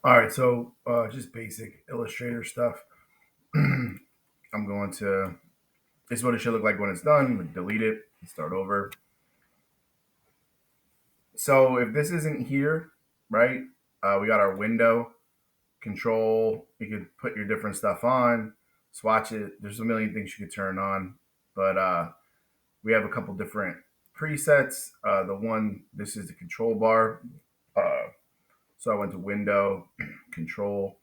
All right, so just basic Illustrator stuff. I'm going to. This is what it should look like when it's done. Delete it. Start over. So if this isn't here, right? We got our window control. You could put your different stuff on, swatch it. There's a million things you could turn on, but we have a couple different presets. This is the control bar. Uh, so I went to window, control,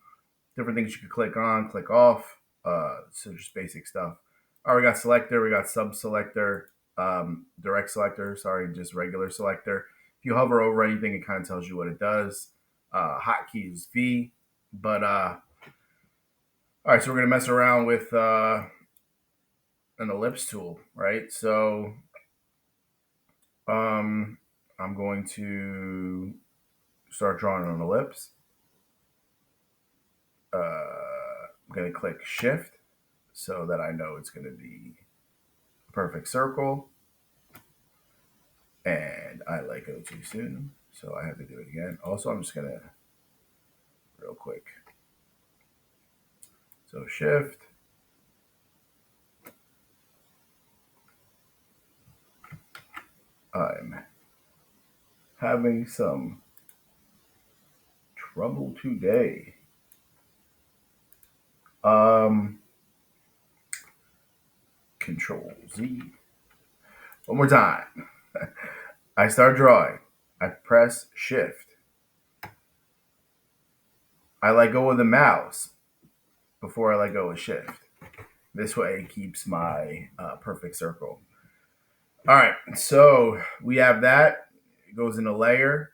different things you could click on, click off. So just basic stuff. All right, we got selector, we got sub selector, direct selector, sorry, just regular selector. If you hover over anything, it kind of tells you what it does. Hotkey is V, but all right, so we're gonna mess around with an ellipse tool, right? So I'm going to start drawing an ellipse. I'm gonna click Shift so that I know it's gonna be a perfect circle. And I let go too soon, so I have to do it again. Also, I'm just gonna real quick. So Shift. I'm having some trouble today. Um, Control Z. One more time. I start drawing. I press Shift. I let go of the mouse before I let go of Shift. This way, it keeps my perfect circle. All right, so we have that. It goes in a layer.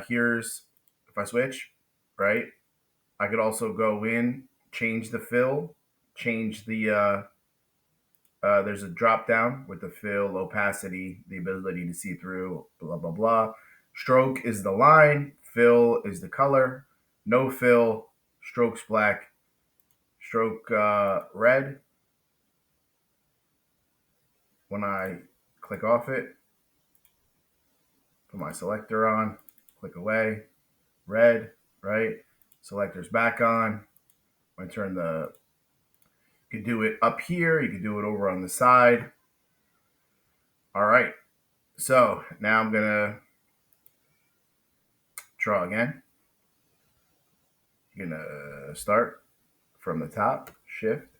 Here's if I switch, right? I could also go in, change the fill, change the. There's a drop down with the fill, opacity, the ability to see through, blah blah blah. Stroke is the line. Fill is the color. No fill. Strokes black. Stroke red. When I click off it, put my selector on, click away, red, right? Selector's back on. I turn the, you could do it up here, you could do it over on the side. All right, so now I'm gonna draw again. You're gonna start from the top, shift.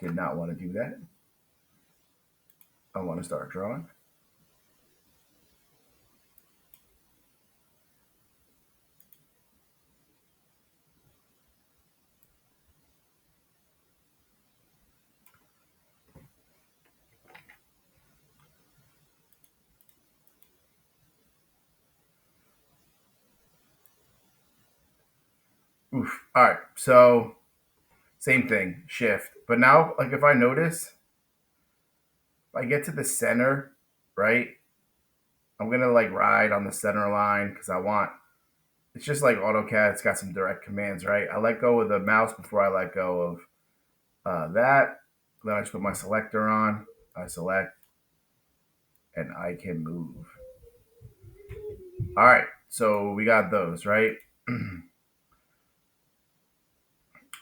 Did not want to do that. I want to start drawing. Oof. All right, so same thing, shift. But now, like if I notice, if I get to the center, right, I'm gonna like ride on the center line because I want. It's just like AutoCAD. It's got some direct commands, right? I let go of the mouse before I let go of that. Then I just put my selector on. I select, and I can move. All right, so we got those, right?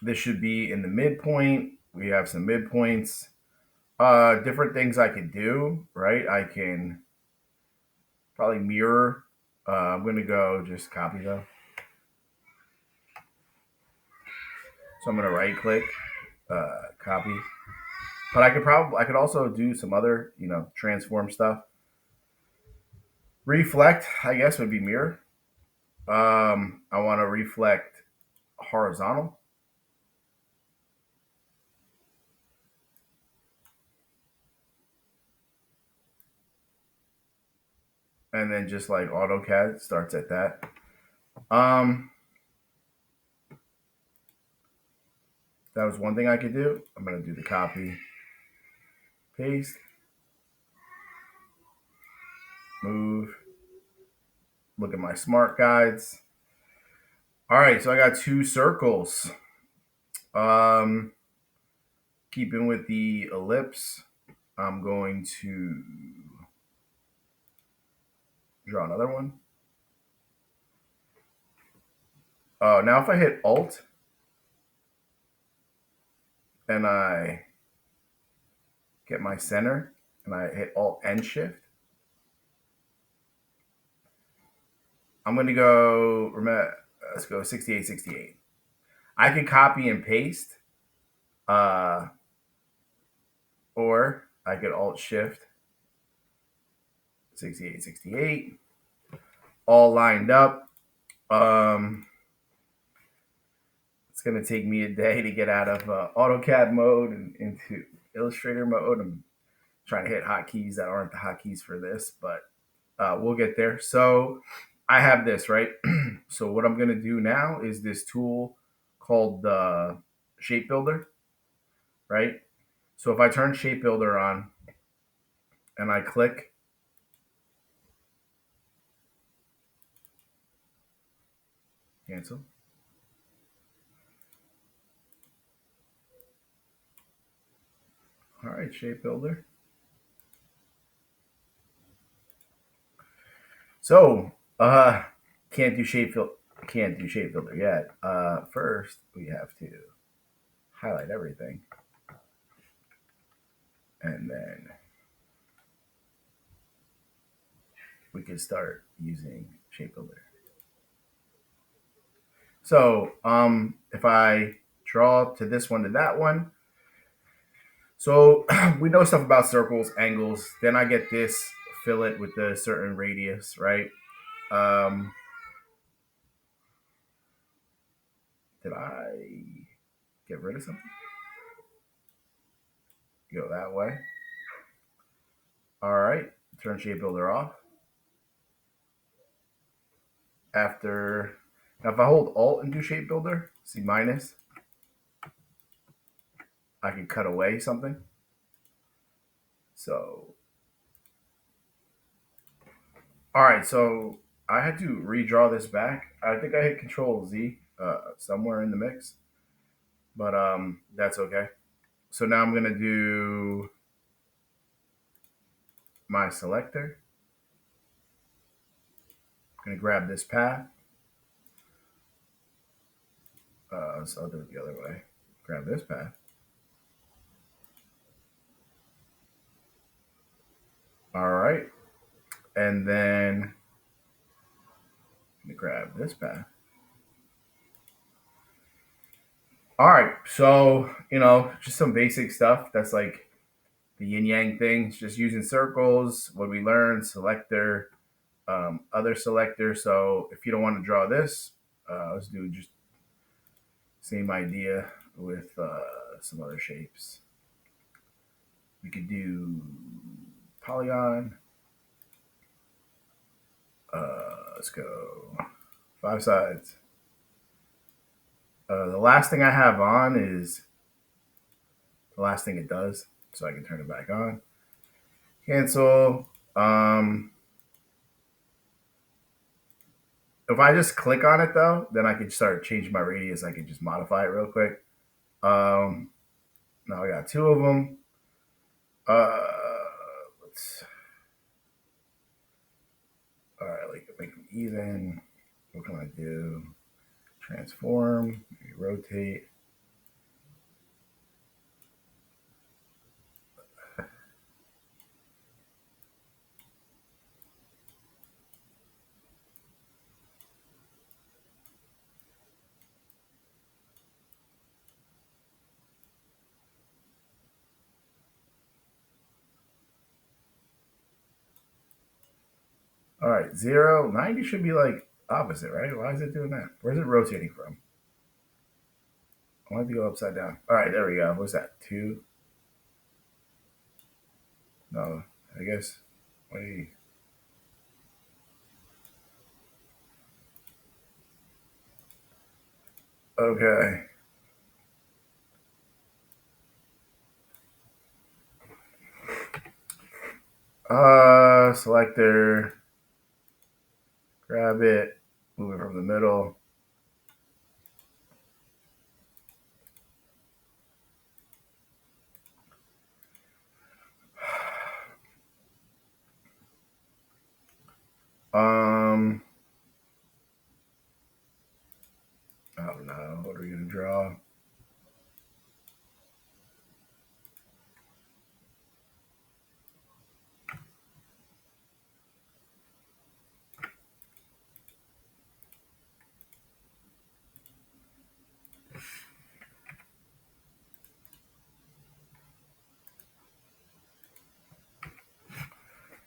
This should be in the midpoint. We have some midpoints. Different things I can do, right? I can probably mirror. I'm gonna go just copy though. So I'm gonna right click, copy. But I could also do some other, transform stuff. Reflect, I guess, would be mirror. I want to reflect horizontal, and then just like AutoCAD starts at that. Um, that was one thing I could do. I'm gonna do the copy, paste, move. Look at my smart guides. All right, so I got two circles. Um, Keeping with the ellipse, I'm going to draw another one. Oh, now if I hit Alt and I get my center and I hit Alt and Shift, I'm going to go, let's go 68, 68. I can copy and paste, uh, or I could Alt Shift 68, 68, all lined up. It's going to take me a day to get out of AutoCAD mode and into Illustrator mode. I'm trying to hit hotkeys that aren't the hotkeys for this, but we'll get there. So I have this, right? So what I'm going to do now is this tool called the Shape Builder, right? So if I turn Shape Builder on and I click, cancel. All right, Shape Builder. So can't do can't do Shape Builder yet. First, we have to highlight everything, and then we can start using Shape Builder. So if I draw to this one to that one, so we know stuff about circles, angles. Then I get this fillet with a certain radius, right? Um, did I get rid of something? Go that way. All right. Turn Shape Builder off. After now, if I hold Alt and do Shape Builder, see minus, I can cut away something. So, all right. So I had to redraw this back. I think I hit Control Z somewhere in the mix, but that's okay. So now I'm gonna do my selector. I'm gonna grab this path. So I'll do it the other way. Grab this path. All right, and then I'm gonna grab this path. All right, so just some basic stuff. That's like the yin yang thing. It's just using circles. What we learned, selector, other selector. So if you don't want to draw this, let's do just same idea with some other shapes. We could do polygon. Let's go 5 sides. The last thing I have on is the last thing it does, so I can turn it back on. Cancel. If I just click on it though, then I can start changing my radius. I can just modify it real quick. Um, Now I got two of them. Uh, let's all right, like make them even. What can I do? Transform, maybe rotate. All right, 0, 90 should be like opposite, right? Why is it doing that? Where's it rotating from? I want it to go upside down. All right, there we go. What's that? 2? No, I guess. Wait. Okay. Selector. Grab it. Move it from the middle. Um, draw.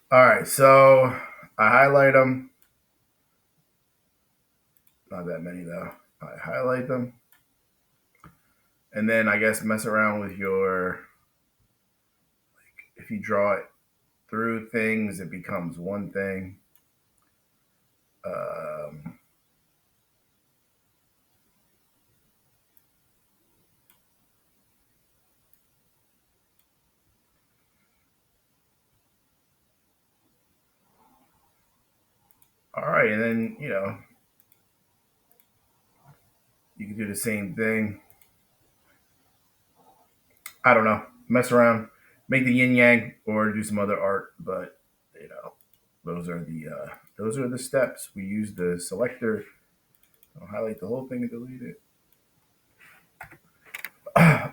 All right, so I highlight them. Not that many though. I highlight them. And then I guess mess around with your, if you draw it through things, it becomes one thing. Um, all right, and then, you can do the same thing. I don't know. Mess around, make the yin yang, or do some other art. But you know, those are the steps. We use the selector. I'll highlight the whole thing and delete it.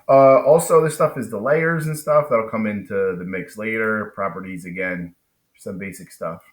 Also, this stuff is the layers and stuff that'll come into the mix later. Properties again, some basic stuff.